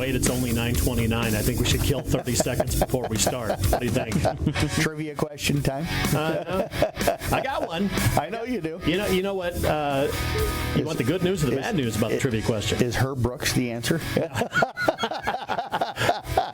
wait, it's only 9:29. I think we should kill 30 seconds before we start. What do you think? Trivia question time? I got one. I know you do. You know what? You want the good news or the bad news about the trivia question? Is Herb Brooks the answer?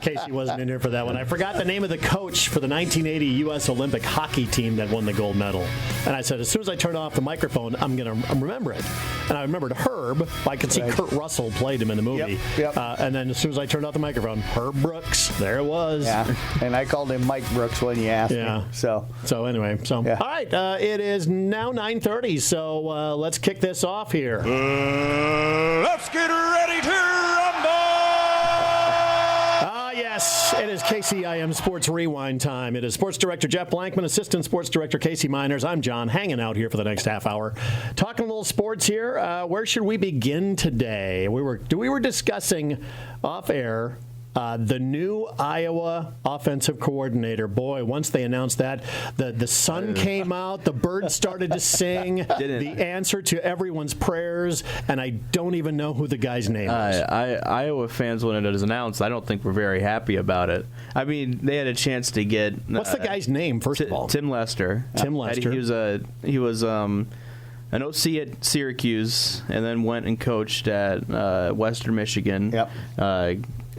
Casey wasn't in here for that one. I forgot the name of the coach for the 1980 U.S. Olympic hockey team that won the gold medal. And I said, as soon as I turn off the microphone, I'm going to remember it. And I remembered Herb. I could see Kurt Russell played him in the movie. Yep. And then as soon as I turned off the microphone, Herb Brooks, there it was. Yeah, and I called him Mike Brooks when you asked me. So anyway, all right, it is now 9:30, so let's kick this off here. Let's get ready to rumble! Yes, it is KCIM Sports Rewind time. It is Sports Director Jeff Blankman, Assistant Sports Director Casey Miners. I'm John, hanging out here for the next half hour. Talking a little sports here. Where should we begin today? We were discussing off air the new Iowa offensive coordinator. Boy, once they announced that, the sun came out, the birds started to sing, the answer to everyone's prayers, and I don't even know who the guy's name is. Iowa fans, when it was announced, I don't think we're very happy about it. I mean, they had a chance to get... What's the guy's name, first of all? Tim Lester. Tim Lester. He was an OC at Syracuse, and then went and coached at Western Michigan. Yep.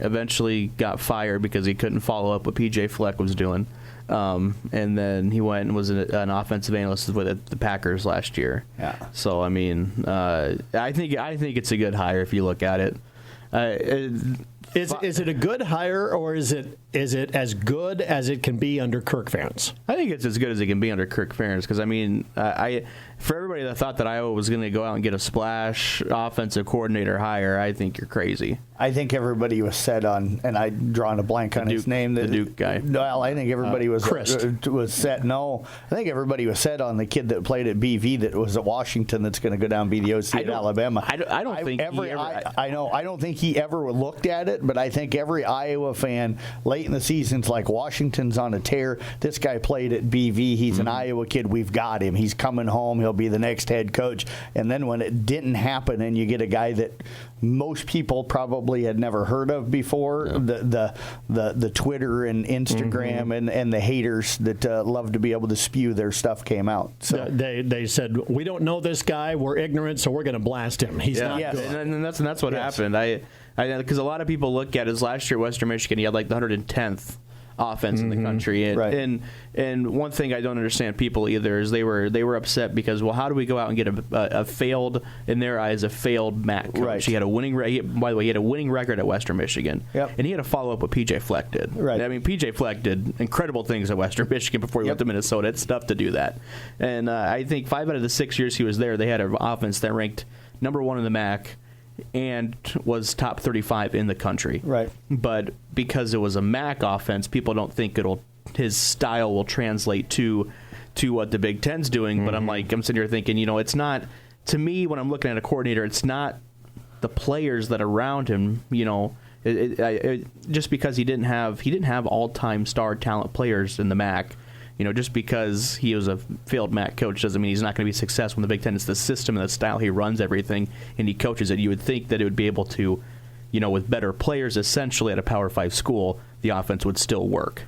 Eventually got fired because he couldn't follow up what P.J. Fleck was doing. And then he went and was an offensive analyst with the Packers last year. Yeah. So, I mean, I think it's a good hire if you look at it. Is it a good hire, or is it as good as it can be under Kirk Ferentz? I think it's as good as it can be under Kirk Ferentz because, I mean, for everybody that thought that Iowa was going to go out and get a splash offensive coordinator hire, I think you're crazy. I think everybody was set on, and I'm drawing a blank on his name. The Duke guy. Well, I think everybody was set. No, I think everybody was set on the kid that played at BV that was at Washington that's going to go down and be the OC at Alabama. I don't think I don't think he ever looked at it, but I think every Iowa fan late in the season's like, Washington's on a tear. This guy played at BV. He's an Iowa kid. We've got him. He's coming home. He'll be the next head coach. And then when it didn't happen and you get a guy that most people probably had never heard of before, the Twitter and Instagram and the haters that love to be able to spew their stuff came out. So they said, we don't know this guy, we're ignorant, so we're going to blast him. He's not good. And that's what happened. Because a lot of people look at his last year at Western Michigan, he had like the 110th offense in the country, and one thing I don't understand people either is they were upset because, well, how do we go out and get a failed, in their eyes, a failed MAC coach? Right. He had a winning by the way, he had a winning record at Western Michigan, and he had to follow up what P.J. Fleck did. Right. I mean, P.J. Fleck did incredible things at Western Michigan before he went to Minnesota. It's tough to do that, and I think 5 out of the 6 years he was there, they had an offense that ranked number 1 in the MAC and was top 35 in the country. Right. But because it was a MAC offense, people don't think his style will translate to what the Big Ten's doing. But I'm sitting here thinking, it's not, to me, when I'm looking at a coordinator, it's not the players that are around him, just because he didn't have all-time star talent players in the MAC. Just because he was a failed MAC coach doesn't mean he's not going to be successful in the Big Ten. It's the system and the style he runs everything, and he coaches it. You would think that it would be able to, with better players essentially at a Power 5 school, the offense would still work.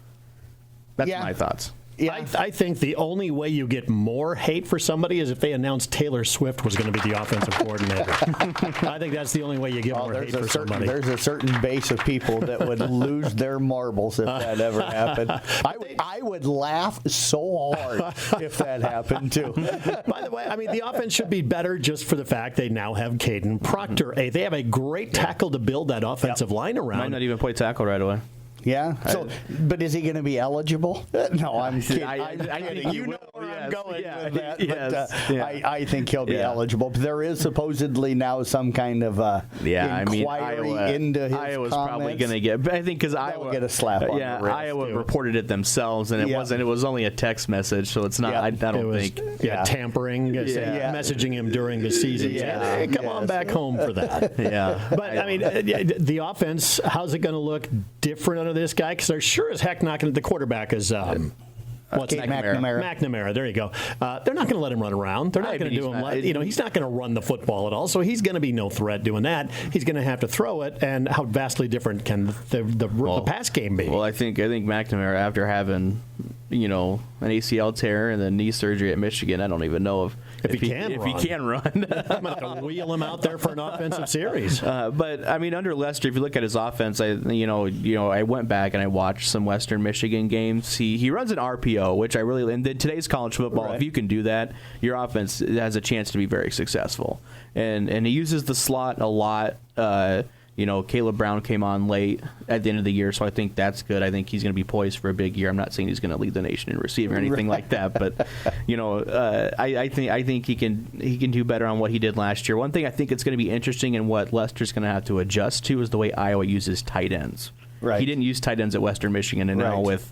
That's my thoughts. Yeah. I think the only way you get more hate for somebody is if they announced Taylor Swift was going to be the offensive coordinator. I think that's the only way you get more hate for somebody. There's a certain base of people that would lose their marbles if that ever happened. I would laugh so hard if that happened, too. By the way, I mean, the offense should be better just for the fact they now have Caden Proctor. They have a great tackle to build that offensive line around. Might not even play tackle right away. Yeah. So, but is he going to be eligible? No, I'm kidding. I think you know where I'm going with that. Yes, but I think he'll be eligible. But there is supposedly now some kind of inquiry into his Iowa's comments. Probably going to get. But I think because Iowa get a slap on the wrist, Iowa reported it themselves, and it wasn't. It was only a text message, so it's not. I don't think. Tampering, messaging him during the season. Come on back home for that. But I mean, the offense. How's it going to look different under this guy? Because they're sure as heck not going to. The quarterback is What's McNamara. There you go. They're not going to let him run around. They're not going to do him. He's not going to run the football at all. So he's going to be no threat doing that. He's going to have to throw it. And how vastly different can the pass game be? Well, I think McNamara, after having an ACL tear and then knee surgery at Michigan, I don't even know if he can run. I'm going to have to wheel him out there for an offensive series. But I mean, under Lester, if you look at his offense, I went back and I watched some Western Michigan games. He runs an RPO, which I really, and today's college football, right. If you can do that, your offense has a chance to be very successful. And he uses the slot a lot. Caleb Brown came on late at the end of the year, so I think that's good. I think he's going to be poised for a big year. I'm not saying he's going to lead the nation in receiving or anything like that, but I think he can do better on what he did last year. One thing I think it's going to be interesting and what Lester's going to have to adjust to is the way Iowa uses tight ends. Right. He didn't use tight ends at Western Michigan, and now with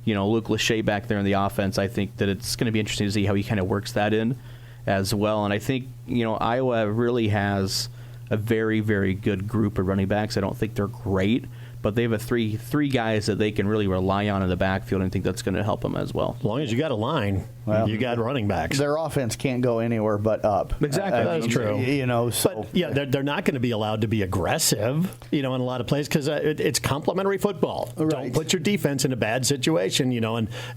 Luke Lachey back there in the offense, I think that it's going to be interesting to see how he kind of works that in as well. And I think Iowa really has a very, very good group of running backs. I don't think they're great, but they have three guys that they can really rely on in the backfield, and I think that's going to help them as well. As long as you got a line, you got running backs. Their offense can't go anywhere but up. Exactly, that's true. So. But they're not going to be allowed to be aggressive, in a lot of plays because it's complementary football. Right. Don't put your defense in a bad situation,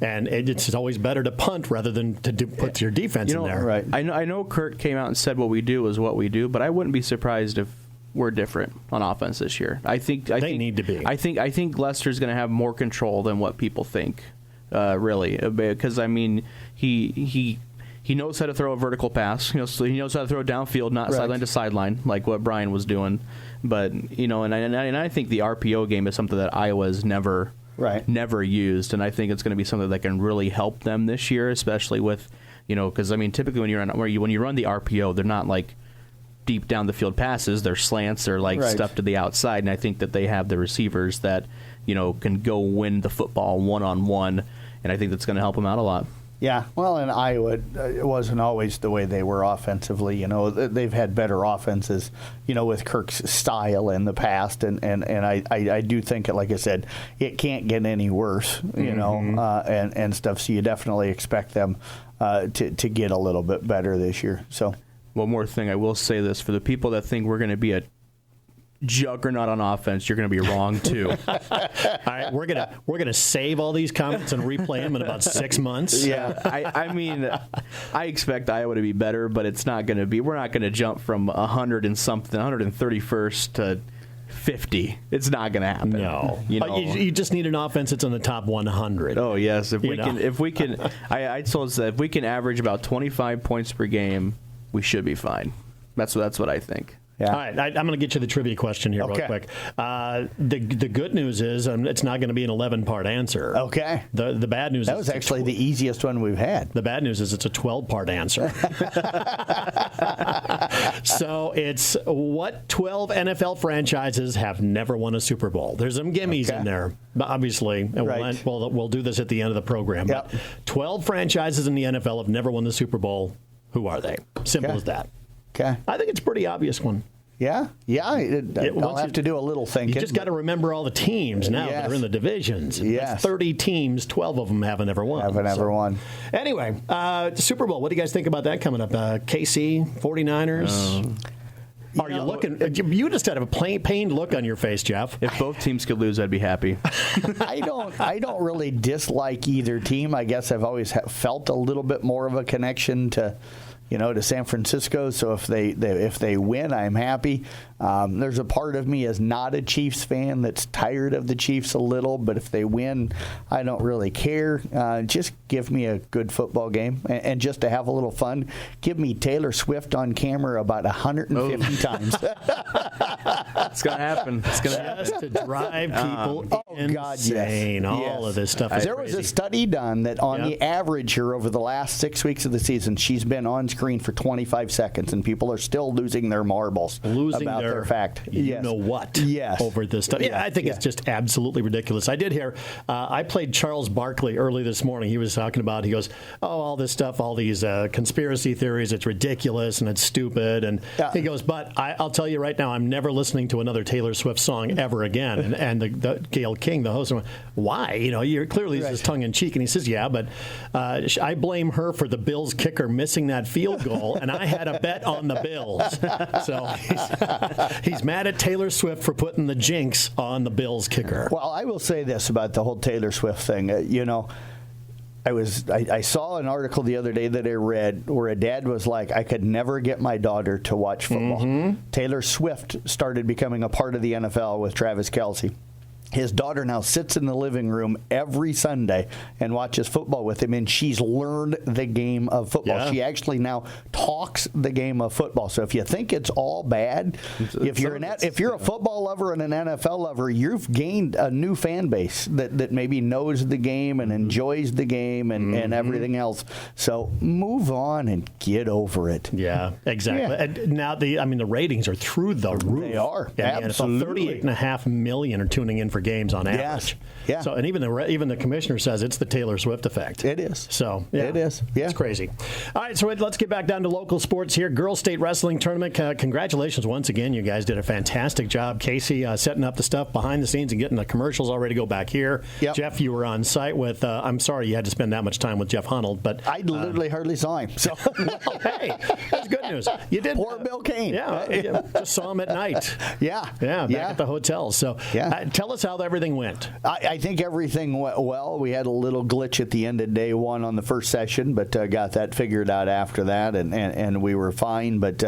and it's always better to punt rather than to put your defense in there. Right. I know Kurt came out and said what we do is what we do, but I wouldn't be surprised if we're different on offense this year. I think they need to be. I think Lester's going to have more control than what people think, really, because I mean he knows how to throw a vertical pass. So he knows how to throw it downfield, not sideline to sideline, like what Brian was doing. But and I think the RPO game is something that Iowa's never used, and I think it's going to be something that can really help them this year, especially with because I mean typically when you run the RPO, they're not like deep down the field passes. They're slants. They're stuff to the outside, and I think that they have the receivers that can go win the football one-on-one, and I think that's going to help them out a lot. Yeah, well, in Iowa, it wasn't always the way they were offensively. They've had better offenses, with Kirk's style in the past, and I do think, like I said, it can't get any worse, and stuff. So you definitely expect them to get a little bit better this year. So. One more thing, I will say this. For the people that think we're going to be a juggernaut on offense, you're going to be wrong, too. All right, we're gonna save all these comments and replay them in about 6 months. Yeah, I mean, I expect Iowa to be better, but it's not going to be. We're not going to jump from 100 and something, 131st to 50. It's not going to happen. No, you just need an offense that's in the top 100. Oh yes, if we can, I told us that if we can average about 25 points per game, we should be fine. That's what I think. Yeah. All right, I'm going to get you the trivia question here real quick. The good news is it's not going to be an 11-part answer. Okay. The bad news that was actually the easiest one we've had. The bad news is it's a 12-part answer. So it's what 12 NFL franchises have never won a Super Bowl. There's some gimmies in there, obviously. And we'll do this at the end of the program. Yep. But 12 franchises in the NFL have never won the Super Bowl. Who are they? Simple as that. Okay. I think it's a pretty obvious one. Yeah. I'll have to do a little thinking. You just got to remember all the teams now that are in the divisions. Yes. 30 teams, 12 of them haven't ever won. Anyway, Super Bowl, what do you guys think about that coming up? KC, 49ers? Are you looking? You just had a pained look on your face, Jeff. If both teams could lose, I'd be happy. I don't really dislike either team. I guess I've always felt a little bit more of a connection to San Francisco. So if they win, I'm happy. There's a part of me as not a Chiefs fan that's tired of the Chiefs a little, but if they win, I don't really care. Just give me a good football game, and just to have a little fun, give me Taylor Swift on camera about 150 times. It's going to happen. It's going to happen. Just to drive people insane. All of this stuff is There was a study done that on the average here over the last 6 weeks of the season, she's been on screen for 25 seconds, and people are still losing their marbles about their fact. You know what? Yes. Over this stuff. Yeah, I think it's just absolutely ridiculous. I did hear, I played Charles Barkley early this morning. He was talking about, he goes, all this stuff, all these conspiracy theories, it's ridiculous and it's stupid. And he goes, but I'll tell you right now, I'm never listening to another Taylor Swift song ever again. And the Gail King, the host, went, why? You're clearly this is tongue in cheek. And he says, yeah, but I blame her for the Bills kicker missing that field goal, and I had a bet on the Bills. So he's mad at Taylor Swift for putting the jinx on the Bills kicker. Well, I will say this about the whole Taylor Swift thing. I saw an article the other day that I read where a dad was like, I could never get my daughter to watch football. Mm-hmm. Taylor Swift started becoming a part of the NFL with Travis Kelce. His daughter now sits in the living room every Sunday and watches football with him, and she's learned the game of football. Yeah. She actually now talks the game of football. So if you think it's all bad, if you're a football lover and an NFL lover, you've gained a new fan base that maybe knows the game and enjoys the game and everything else. So move on and get over it. Yeah, exactly. Yeah. And now the ratings are through the roof. They are. Absolutely. 38.5 million are tuning in for games on average. Yeah. So, and even the commissioner says it's the Taylor Swift effect. It is. So, yeah, it is. Yeah. It's crazy. All right, so let's get back down to local sports here. Girls State Wrestling Tournament. Congratulations once again. You guys did a fantastic job. Casey setting up the stuff behind the scenes and getting the commercials all ready to go back here. Yep. Jeff, you were on site with, I'm sorry you had to spend that much time with Jeff Hunold, but I literally hardly saw him. So, well, hey, that's good news. You did. Poor Bill Kane. Yeah, just saw him at night. Yeah. Back at the hotel. So, tell us how everything went. I think everything went well. We had a little glitch at the end of day one on the first session, but got that figured out after that, and we were fine. But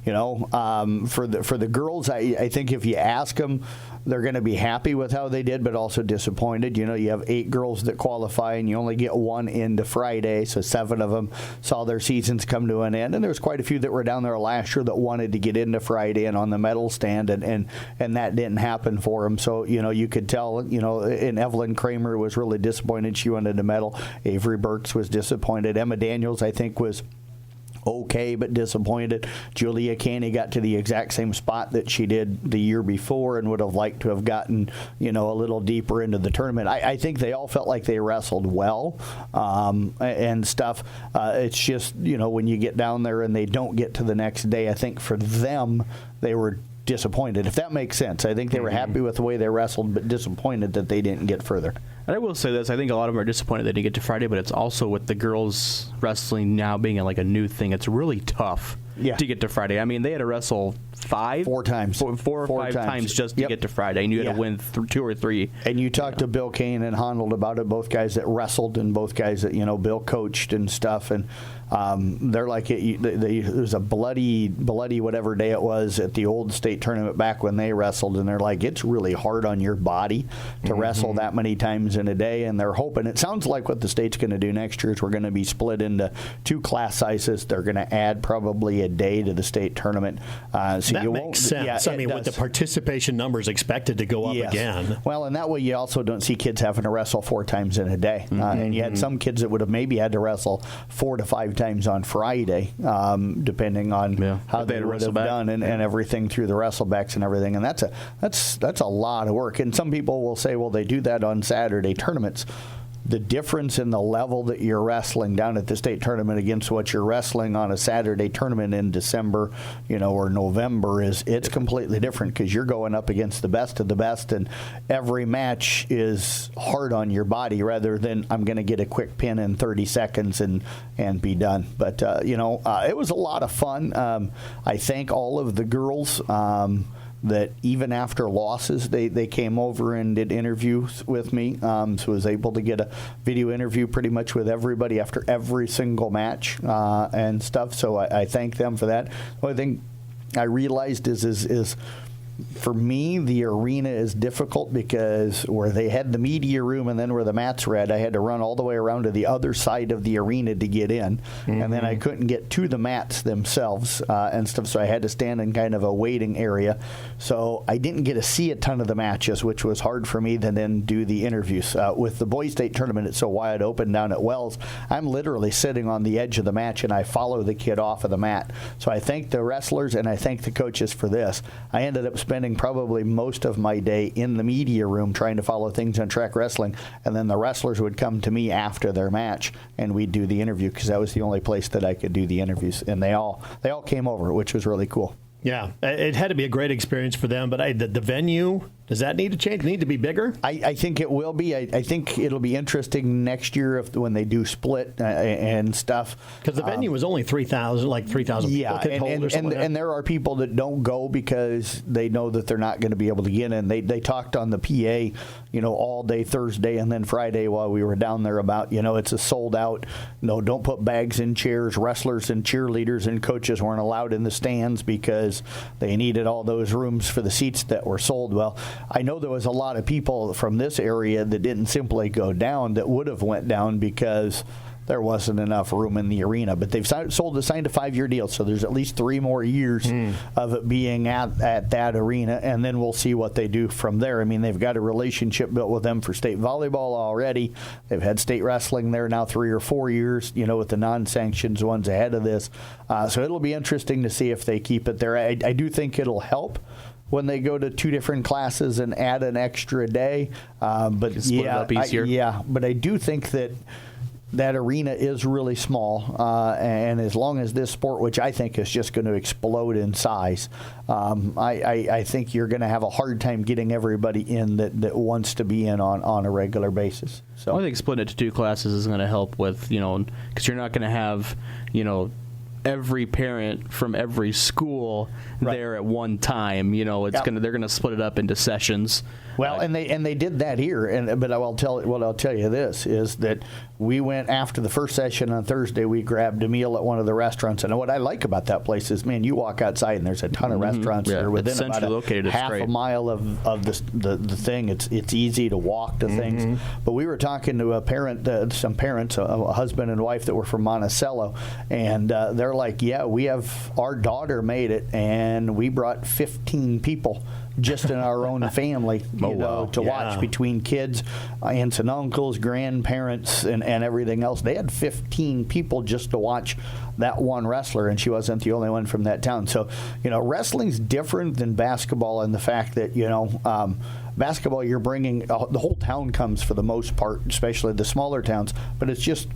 for the girls, I think if you ask them, they're going to be happy with how they did, but also disappointed. You have 8 girls that qualify, and you only get one into Friday, so 7 of them saw their seasons come to an end. And there was quite a few that were down there last year that wanted to get into Friday and on the medal stand, and that didn't happen for them. So, you could tell, and Evelyn Kramer was really disappointed. She wanted a medal. Avery Burks was disappointed. Emma Daniels, I think, was okay, but disappointed. Julia Caney got to the exact same spot that she did the year before and would have liked to have gotten, a little deeper into the tournament. I think they all felt like they wrestled well and stuff. It's just, when you get down there and they don't get to the next day, I think for them, they were disappointed, if that makes sense. I think they were happy with the way they wrestled, but disappointed that they didn't get further. And I will say this, I think a lot of them are disappointed they didn't get to Friday, but it's also with the girls wrestling now being like a new thing, it's really tough to get to Friday. I mean, they had to wrestle four or five times just to get to Friday, and you had to win 2 or 3. And you talked to Bill Kane and Honold about it, both guys that wrestled and both guys that, Bill coached and stuff, and they're like, it was a bloody whatever day it was at the old state tournament back when they wrestled, and they're like, it's really hard on your body to wrestle that many times in a day, and they're hoping, it sounds like what the state's going to do next year is we're going to be split into 2 class sizes. They're going to add probably a day to the state tournament. So that makes sense. I mean, with the participation numbers expected to go up again. Well, and that way you also don't see kids having to wrestle 4 times in a day. And you had some kids that would have maybe had to wrestle 4 to 5 times on Friday, depending on how they would have done and everything through the wrestlebacks and everything. And that's a lot of work. And some people will say, well, they do that on Saturday tournaments. The difference in the level that you're wrestling down at the state tournament against what you're wrestling on a Saturday tournament in December, or November it's completely different because you're going up against the best of the best, and every match is hard on your body rather than I'm going to get a quick pin in 30 seconds and be done. But it was a lot of fun. I thank all of the girls. That even after losses, they came over and did interviews with me. So I was able to get a video interview pretty much with everybody after every single match and stuff. So I thank them for that. The only thing I realized is For me, the arena is difficult because where they had the media room and then where the mats were at, I had to run all the way around to the other side of the arena to get in. And then I couldn't get to the mats themselves and stuff, so I had to stand in kind of a waiting area. So I didn't get to see a ton of the matches, which was hard for me to then do the interviews. With the boys' state tournament, it's so wide open down at Wells, I'm literally sitting on the edge of the match and I follow the kid off of the mat. So I thank the wrestlers and I thank the coaches for this. I ended up spending probably most of my day in the media room trying to follow things on track wrestling, and then the wrestlers would come to me after their match and we'd do the interview because that was the only place that I could do the interviews, and they all came over, which was really cool. Yeah, it had to be a great experience for them, but the venue, does that need to change? Need to be bigger? I think it will be. I think it'll be interesting next year when they do split and stuff. Because the venue was only 3,000, like 3,000 yeah, people could hold or something like that. And there are people that don't go because they know that they're not going to be able to get in. They talked on the PA, all day Thursday and then Friday while we were down there about, it's a sold out. No, don't put bags in chairs. Wrestlers and cheerleaders and coaches weren't allowed in the stands because they needed all those rooms for the seats that were sold. Well, I know there was a lot of people from this area that didn't simply go down that would have went down because there wasn't enough room in the arena. But they've signed a 5-year deal, so there's at least 3 more years of it being at that arena, and then we'll see what they do from there. I mean, they've got a relationship built with them for state volleyball already. They've had state wrestling there now 3 or 4 years, with the non-sanctioned ones ahead of this. So it'll be interesting to see if they keep it there. I do think it'll help when they go to 2 different classes and add an extra day. But split it up easier. But I do think that arena is really small, and as long as this sport, which I think is just going to explode in size, I think you're going to have a hard time getting everybody in that wants to be in on a regular basis. So I think splitting it to 2 classes is going to help with, because you're not going to have, every parent from every school there at one time. They're going to split it up into sessions. Well, and they did that here, but I'll tell you this is that we went after the first session on Thursday. We grabbed a meal at one of the restaurants, and what I like about that place is, man, you walk outside and there's a ton of restaurants that are within about a mile of the thing. It's easy to walk to things. But we were talking to some parents, a husband and wife that were from Monticello, and they're like, yeah, our daughter made it, and we brought 15 people just in our own family, to watch, between kids, aunts and uncles, grandparents, and everything else. They had 15 people just to watch that one wrestler, and she wasn't the only one from that town. So, wrestling's different than basketball in the fact that, basketball, you're bringing, the whole town comes for the most part, especially the smaller towns, but it's just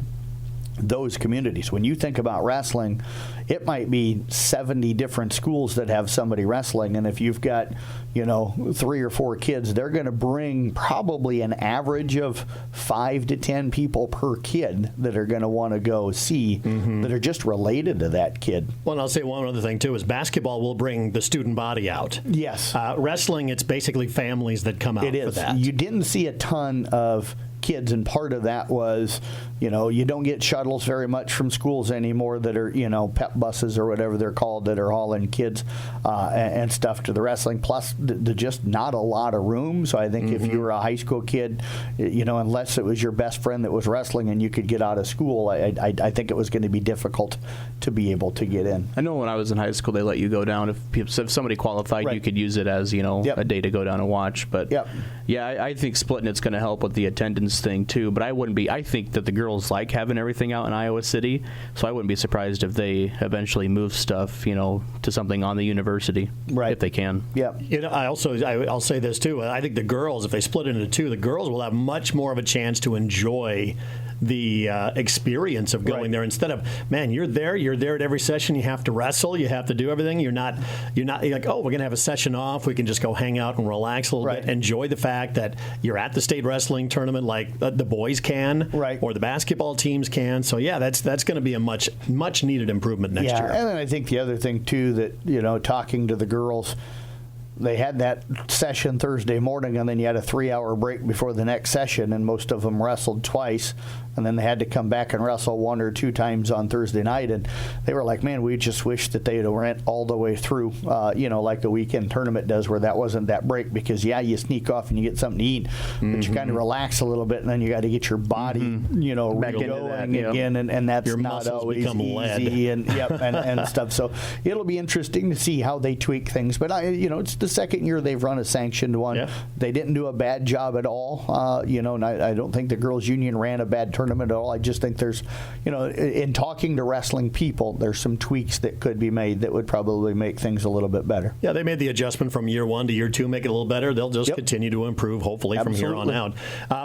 those communities. When you think about wrestling, it might be 70 different schools that have somebody wrestling, and if you've got 3 or 4 kids, they're going to bring probably an average of 5 to 10 people per kid that are going to want to go see that are just related to that kid. Well, and I'll say one other thing too is basketball will bring the student body out. Yes. Wrestling, it's basically families that come out for that. You didn't see a ton of kids, and part of that was, you don't get shuttles very much from schools anymore that are, pep buses or whatever they're called that are hauling kids and stuff to the wrestling. Plus, there's just not a lot of room. So I think if you were a high school kid, unless it was your best friend that was wrestling and you could get out of school, I think it was going to be difficult to be able to get in. I know when I was in high school, they let you go down. If somebody qualified, you could use it as, a day to go down and watch. But I think splitting it's going to help with the attendance thing too. But I think that the girls like having everything out in Iowa City, so I wouldn't be surprised if they eventually move stuff, to something on the university, if they can. Yeah. I'll say this too. I think the girls, if they split it into 2, the girls will have much more of a chance to enjoy the experience of going there instead of, man, you're there at every session, you have to wrestle, you have to do everything. You're like, oh, we're going to have a session off, we can just go hang out and relax a little bit, enjoy the fact that you're at the state wrestling tournament like the boys can, or the basketball teams can. So that's going to be a much needed improvement next year. And then I think the other thing too that, talking to the girls, they had that session Thursday morning, and then you had a 3-hour break before the next session, and most of them wrestled twice, and then they had to come back and wrestle 1 or 2 times on Thursday night, and they were like, man, we just wish that they'd went all the way through, like a weekend tournament does, where that wasn't that break, because, you sneak off and you get something to eat, but you kind of relax a little bit, and then you got to get your body, back into going that, again, and that's your not always become easy, lead. and stuff. So it'll be interesting to see how they tweak things. But it's the second year they've run a sanctioned one. Yeah. They didn't do a bad job at all. And I don't think the girls' union ran a bad tournament at all. I just think there's, in talking to wrestling people, there's some tweaks that could be made that would probably make things a little bit better. Yeah, they made the adjustment from year 1 to year 2, make it a little better. They'll just continue to improve, hopefully, from here on out.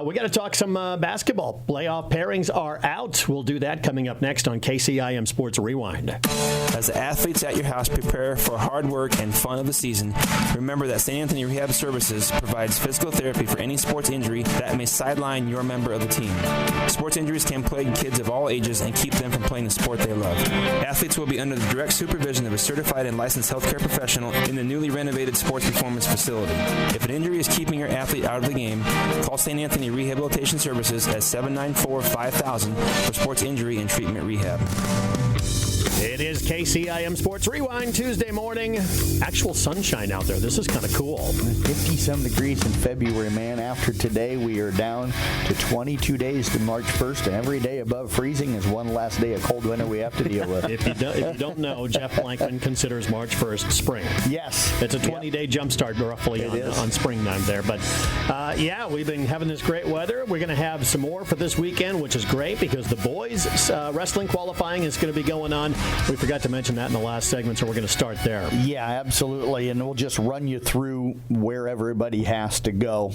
We got to talk some basketball. Playoff pairings are out. We'll do that coming up next on KCIM Sports Rewind. As the athletes at your house prepare for hard work and fun of the season, remember that St. Anthony Rehab Services provides physical therapy for any sports injury that may sideline your member of the team. Sports injuries can plague kids of all ages and keep them from playing the sport they love. Athletes will be under the direct supervision of a certified and licensed healthcare professional in the newly renovated sports performance facility. If an injury is keeping your athlete out of the game, call St. Anthony Rehabilitation Services at 794-5000 for sports injury and treatment rehab. It is KCIM Sports Rewind Tuesday morning. Actual sunshine out there. This is kind of cool. 50-some degrees in February, man. After today, we are down to 22 days to March 1st, and every day above freezing is one last day of cold winter we have to deal with. If you don't know, Jeff Blankman considers March 1st spring. Yes. It's a 20-day jump start roughly on springtime there. But, we've been having this great weather. We're going to have some more for this weekend, which is great because the boys' wrestling qualifying is going to be going on. We forgot to mention that in the last segment, so we're going to start there. Yeah, absolutely, and we'll just run you through where everybody has to go.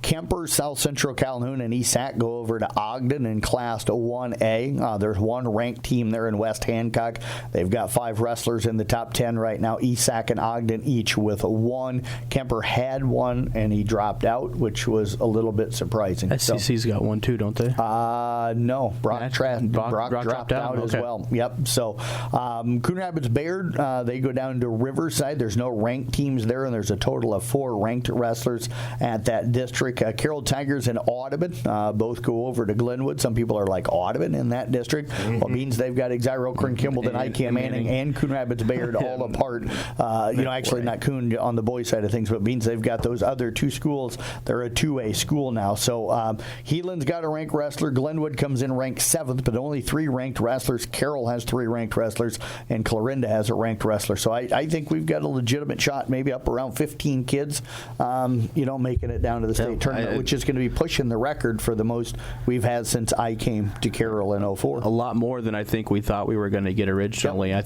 Kemper, South Central Calhoun, and ESAC go over to Ogden in Class 1A. There's one ranked team there in West Hancock. They've got 5 wrestlers in the top 10 right now. ESAC and Ogden each with 1. Kemper had 1, and he dropped out, which was a little bit surprising. SCC's got 1 too, don't they? No. Brock dropped out as well. Yep. So Coon Rapids Bayard, they go down to Riverside. There's no ranked teams there, and there's a total of 4 ranked wrestlers at that district. Carroll Tigers and Audubon both go over to Glenwood. Some people are like, Audubon in that district? Well, means they've got Exira, Kern, Kimball, and ICAM Manning and Coon Rapids Bayard all apart. Actually not Coon on the boys' side of things, but means they've got those other 2 schools. They're a 2A school now. So Heelan's got a ranked wrestler. Glenwood comes in ranked 7th, but only 3 ranked wrestlers. Carroll has 3 ranked wrestlers, and Clarinda has a ranked wrestler. So I think we've got a legitimate shot, maybe up around 15 kids, making it down to the state tournament, which is going to be pushing the record for the most we've had since I came to Carroll in 04. A lot more than I think we thought we were going to get originally. Yep. I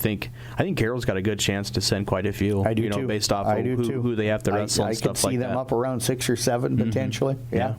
think Carroll's got a good chance to send quite a few. I do too. Based off of who they have to wrestle and stuff like that. I could see them up around 6 or 7 potentially. Yeah.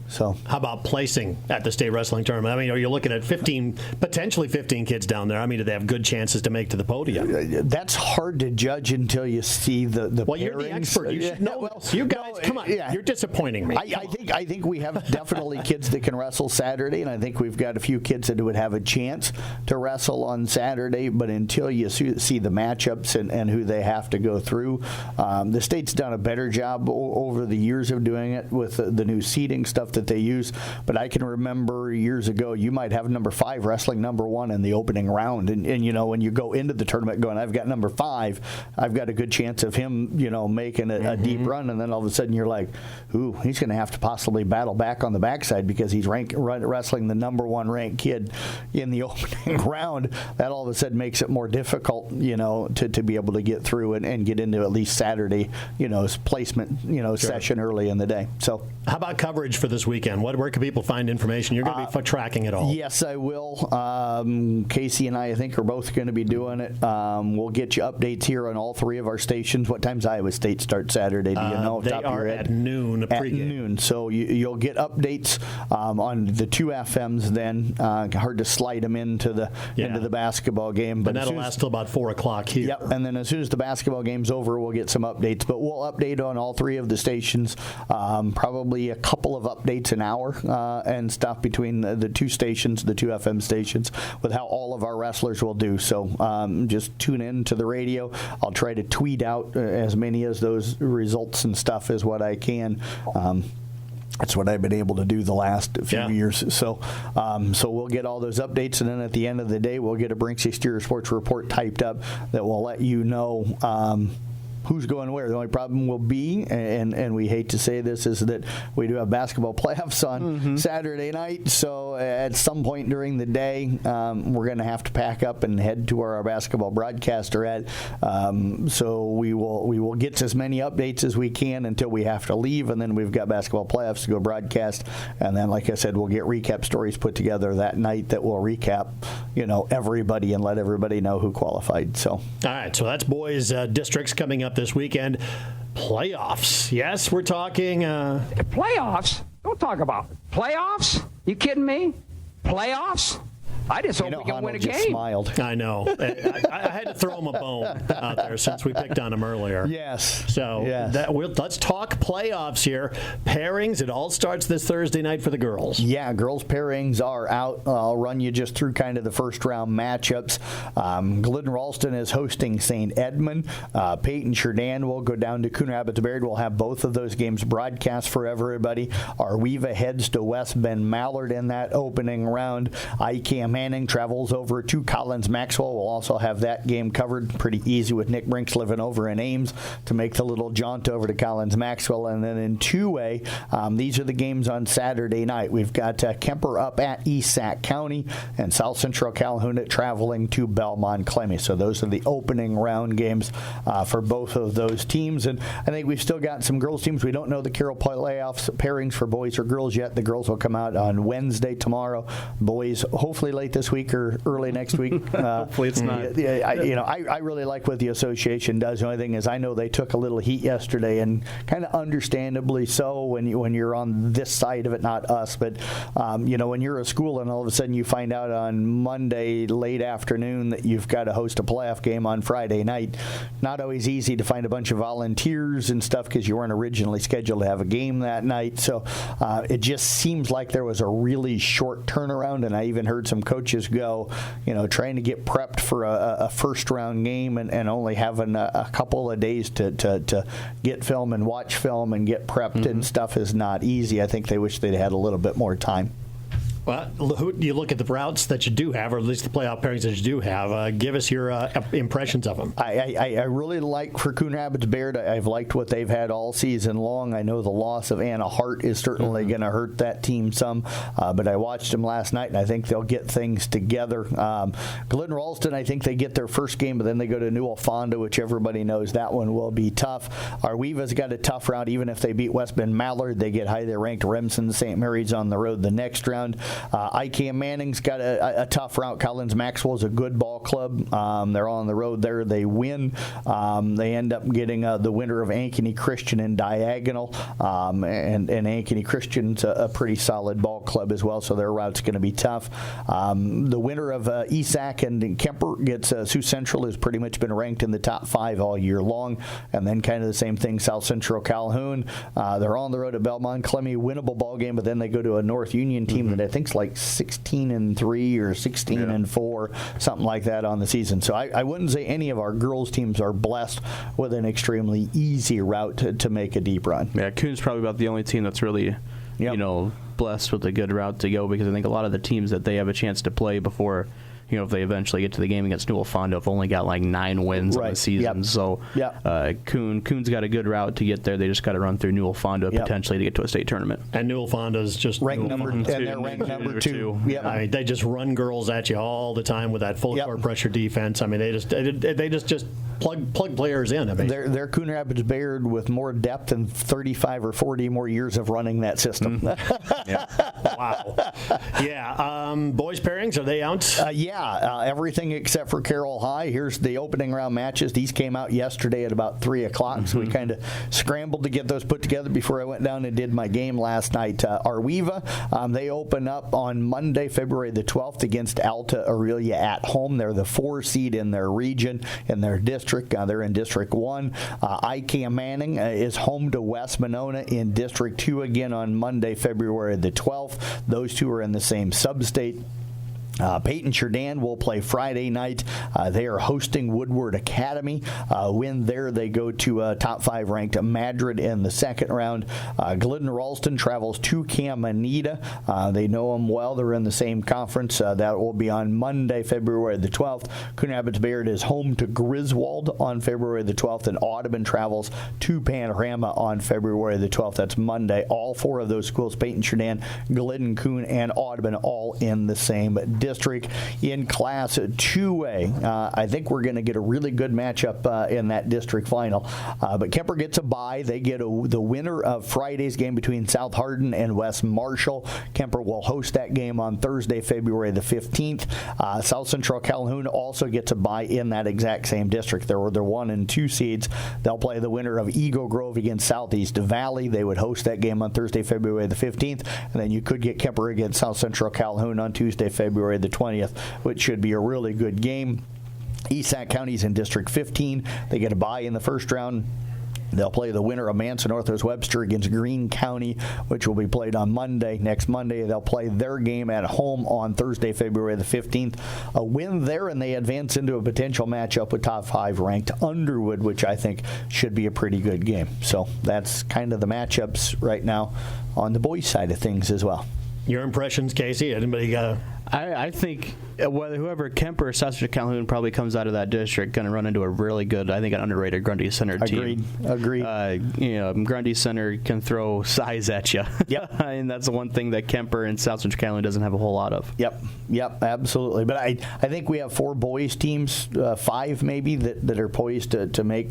So, how about placing at the state wrestling tournament? I mean, are you looking at potentially 15 kids down there? I mean, do they have good chances to make to the podium? That's hard to judge until you see the Well, you're the expert. You should know. You guys, come on. Yeah. You're disappointing me. I think we have definitely kids that can wrestle Saturday, and I think we've got a few kids that would have a chance to wrestle on Saturday. But until you see the matchups and who they have to go through, the state's done a better job over the years of doing it with the new seating stuff that they use. But I can remember years ago, you might have number 5 wrestling number 1 in the opening round, and when you go into the tournament going, I've got number 5, I've got a good chance of him making a deep run, and then all of a sudden you're like, ooh, he's going to have to possibly battle back on the backside because he's wrestling the number 1 ranked kid in the opening round. That all of a sudden makes it more difficult to be able to get through and get into at least Saturday placement session early in the day. So how about coverage for this weekend? Where can people find information? You're going to be tracking it all. Yes, I will. Casey and I think, are both going to be doing it. We'll get you updates here on all 3 of our stations. What time's Iowa State start Saturday? Do you know? They are at noon. At noon. So you'll get updates on the 2 FMs then. Hard to slide them into the basketball game. But that'll last till about 4 o'clock here. Yep. And then as soon as the basketball game's over, we'll get some updates. But we'll update on all 3 of the stations. Probably a couple of updates updates an hour and stuff between the two stations, the two FM stations, with how all of our wrestlers will do. So just tune in to the radio. I'll try to tweet out as many as those results and stuff as what I can. That's what I've been able to do the last few years. So we'll get all those updates, and then at the end of the day, we'll get a Brinks Exterior Sports report typed up that will let you know who's going where. The only problem will be, and we hate to say this, is that we do have basketball playoffs on Saturday night. So at some point during the day, we're going to have to pack up and head to where our basketball broadcaster at. So we will get as many updates as we can until we have to leave, and then we've got basketball playoffs to go broadcast. And then, like I said, we'll get recap stories put together that night that will recap, everybody and let everybody know who qualified. So all right, so that's boys districts coming up this weekend. Playoffs. Yes, we're talking playoffs. Don't talk about playoffs. You kidding me? Playoffs? I just hope we can win a game. Smiled. I know. I had to throw him a bone out there since we picked on him earlier. Yes. So let's talk playoffs here. Pairings. It all starts this Thursday night for the girls. Yeah, girls pairings are out. I'll run you just through kind of the first round matchups. Glidden Ralston is hosting St. Edmund. Peyton Sheridan will go down to Coon Rapids Bayard. We'll have both of those games broadcast for everybody. Arweva heads to West Bend Mallard in that opening round. ICAM Manning travels over to Collins Maxwell. We'll also have that game covered pretty easy with Nick Brinks living over in Ames to make the little jaunt over to Collins Maxwell. And then in 2A, these are the games on Saturday night. We've got Kemper up at East Sac County and South Central Calhoun traveling to Belmont Clemmy. So those are the opening round games for both of those teams. And I think we've still got some girls teams. We don't know the Carroll playoffs pairings for boys or girls yet. The girls will come out on Wednesday tomorrow. Boys hopefully late this week or early next week. Hopefully it's not. I really like what the association does. The only thing is I know they took a little heat yesterday, and kind of understandably so when you're on this side of it, not us. But when you're a school and all of a sudden you find out on Monday late afternoon that you've got to host a playoff game on Friday night, not always easy to find a bunch of volunteers and stuff because you weren't originally scheduled to have a game that night. So it just seems like there was a really short turnaround, and I even heard some coaches go, trying to get prepped for a first round game and only having a couple of days to get film and watch film and get prepped and stuff is not easy. I think they wish they'd had a little bit more time. Well, you look at the routes that you do have, or at least the playoff pairings that you do have. Give us your impressions of them. I really like for Coon Rapids Bayard. I've liked what they've had all season long. I know the loss of Anna Hart is certainly going to hurt that team some, but I watched them last night, and I think they'll get things together. Glidden Ralston, I think they get their first game, but then they go to Newell Fonda, which everybody knows that one will be tough. Arweva's got a tough round. Even if they beat West Bend Mallard, they get highly ranked Remsen St. Mary's on the road the next round. ICAM Manning's got a tough route. Collins Maxwell's a good ball club. They're on the road there. They win. They end up getting the winner of Ankeny Christian in Diagonal. And Ankeny Christian's a pretty solid ball club as well, so their route's going to be tough. The winner of ESAC and Kemper gets Sioux Central, who's pretty much been ranked in the top 5 all year long. And then kind of the same thing, South Central Calhoun. They're on the road at Belmont Clemmy, winnable ball game, but then they go to a North Union team that I think's like 16-3 or 16-4, something like that on the season. So I wouldn't say any of our girls teams are blessed with an extremely easy route to make a deep run. Yeah, Coon's probably about the only team that's really, blessed with a good route to go, because I think a lot of the teams that they have a chance to play before, if they eventually get to the game against Newell Fonda, have only got like 9 wins on the season. So Coon's got a good route to get there. They just got to run through Newell Fonda potentially to get to a state tournament. And Newell Fonda's just ranked number 2. Yep. I mean, they just run girls at you all the time with that full court pressure defense. I mean, they just plug players in. I mean, they're Coon Rapids Bayard with more depth and 35 or 40 more years of running that system. Wow. Yeah. Boys pairings, are they out? Everything except for Carroll High. Here's the opening round matches. These came out yesterday at about 3 o'clock, so we kind of scrambled to get those put together before I went down and did my game last night. Arweva, they open up on Monday, February the 12th against Alta Aurelia at home. They're the 4 seed in their region, in their district. district. They're in District 1. ICAM Manning is home to West Monona in District 2 again on Monday, February the 12th. Those two are in the same sub-state. Peyton Cherdan will play Friday night. They are hosting Woodward Academy. Win there, they go to top 5 ranked Madrid in the second round. Glidden Ralston travels to Camanita. They know them well. They're in the same conference. That will be on Monday, February the 12th. Coon Rapids Bayard is home to Griswold on February the 12th, and Audubon travels to Panorama on February the 12th. That's Monday. All 4 of those schools, Peyton Cherdan, Glidden, Coon, and Audubon, all in the same district. In Class 2A. I think we're going to get a really good matchup in that district final. But Kemper gets a bye. They get the winner of Friday's game between South Hardin and West Marshall. Kemper will host that game on Thursday, February the 15th. South Central Calhoun also gets a bye in that exact same district. They're 1 and 2 seeds. They'll play the winner of Eagle Grove against Southeast Valley. They would host that game on Thursday, February the 15th. And then you could get Kemper against South Central Calhoun on Tuesday, February the 20th, which should be a really good game. East Sac County's in District 15. They get a bye in the first round. They'll play the winner of Manson Northwest Webster against Greene County, which will be played on Monday. Next Monday, they'll play their game at home on Thursday, February the 15th. A win there, and they advance into a potential matchup with top 5 ranked Underwood, which I think should be a pretty good game. So that's kind of the matchups right now on the boys' side of things as well. Your impressions, Casey? Anybody got I think whoever Kemper or South Central Calhoun probably comes out of that district going to run into a really good, I think, an underrated Grundy Center team. Agreed. Grundy Center can throw size at you. Yep. And that's the one thing that Kemper and South Central Calhoun doesn't have a whole lot of. Yep, absolutely. But I think we have 4 boys teams, 5 maybe, that are poised to make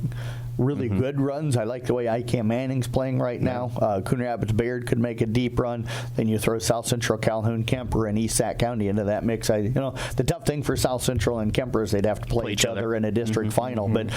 really good runs. I like the way ICAM Manning's playing right now. Coon Rapids Bayard could make a deep run. Then you throw South Central Calhoun, Kemper, and East Sac County into that mix. The tough thing for South Central and Kemper is they'd have to play each other in a district final. But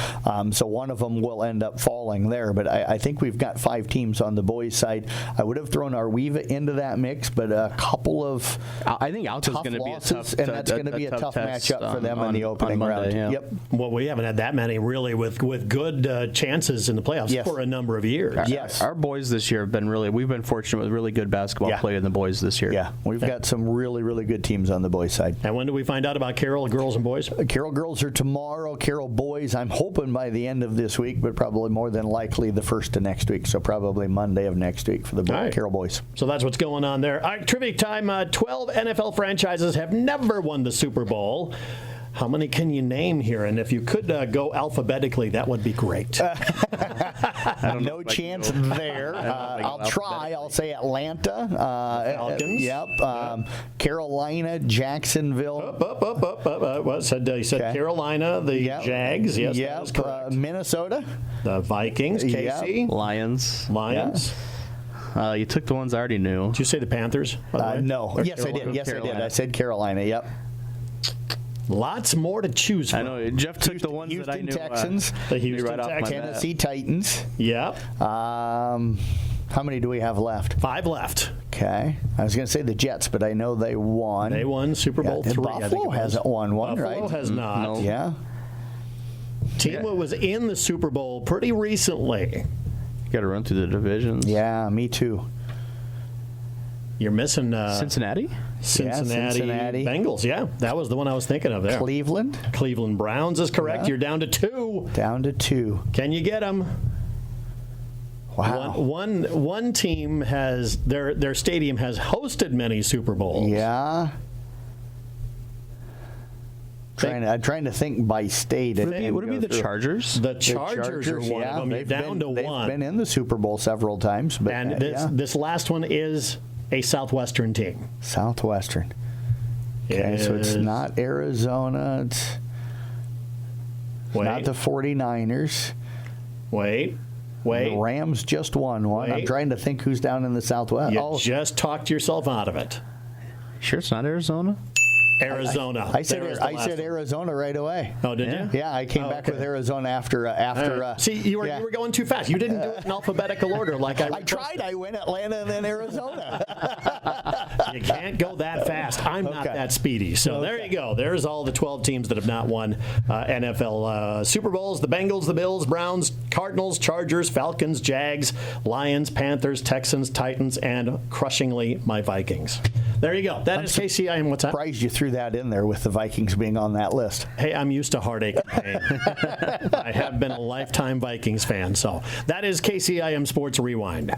so one of them will end up falling there. But I think we've got 5 teams on the boys' side. I would have thrown Arweva into that mix, but a couple of I think Alto's going to be a tough, and that's going to be a tough matchup for them in the opening round. Yeah. Yep. Well, we haven't had that many really with good chances in the playoffs for a number of years. Yes. Our boys this year have been we've been fortunate with really good basketball play in the boys this year. Yeah, we've got some really, really good teams on the boys' side. And when do we find out about Carroll girls and boys? Carroll girls are tomorrow. Carroll boys, I'm hoping by the end of this week, but probably more than likely the first of next week. So probably Monday of next week for the Carroll boys. So that's what's going on there. All right, trivia time. 12 NFL franchises have never won the Super Bowl. How many can you name here? And if you could go alphabetically, that would be great. No chance there. I'll try. I'll say Atlanta. Falcons. Yep. Carolina, Jacksonville. You said Carolina, the Jags. Yes, that is correct. Minnesota. The Vikings, Casey. Yep. Lions. You took the ones I already knew. Did you say the Panthers? No. Yes, I did. Yes, I did. I said Carolina. Yep. Lots more to choose from. I know. Jeff took the ones Houston that I knew. Texans. The Houston Texans. Tennessee Titans. Yep. How many do we have left? 5 left. Okay. I was going to say the Jets, but I know they won. They won Super Bowl 3. Buffalo hasn't won one, right? Buffalo has not. No. Yeah. Team that was in the Super Bowl pretty recently. Got to run through the divisions. Yeah, me too. You're missing Cincinnati Cincinnati Bengals. Yeah, that was the one I was thinking of there. Cleveland Browns is correct. You're down to 2. Can you get them? Wow. One team has their stadium has hosted many Super Bowls. Yeah. I'm trying to think by state. Would it be the Chargers? The Chargers are one of them. You're down to 1. They've been in the Super Bowl several times. But, and this last one is a Southwestern team. Southwestern. Okay, so it's not Arizona. It's not the 49ers. Wait. The Rams just won one. I'm trying to think who's down in the Southwest. You just talked yourself out of it. Sure it's not Arizona? Arizona. I said Arizona right away. Oh, did you? Yeah, I came back with Arizona after. See, you were going too fast. You didn't do it in alphabetical order like I tried. I went Atlanta and then Arizona. You can't go that fast. I'm not that speedy. So there you go. There's all the 12 teams that have not won NFL Super Bowls. The Bengals, the Bills, Browns, Cardinals, Chargers, Falcons, Jags, Lions, Panthers, Texans, Titans, and crushingly my Vikings. There you go. That is KCIM. What's that? Surprised you threw that in there with the Vikings being on that list. Hey, I'm used to heartache and pain. I have been a lifetime Vikings fan. So that is KCIM Sports Rewind.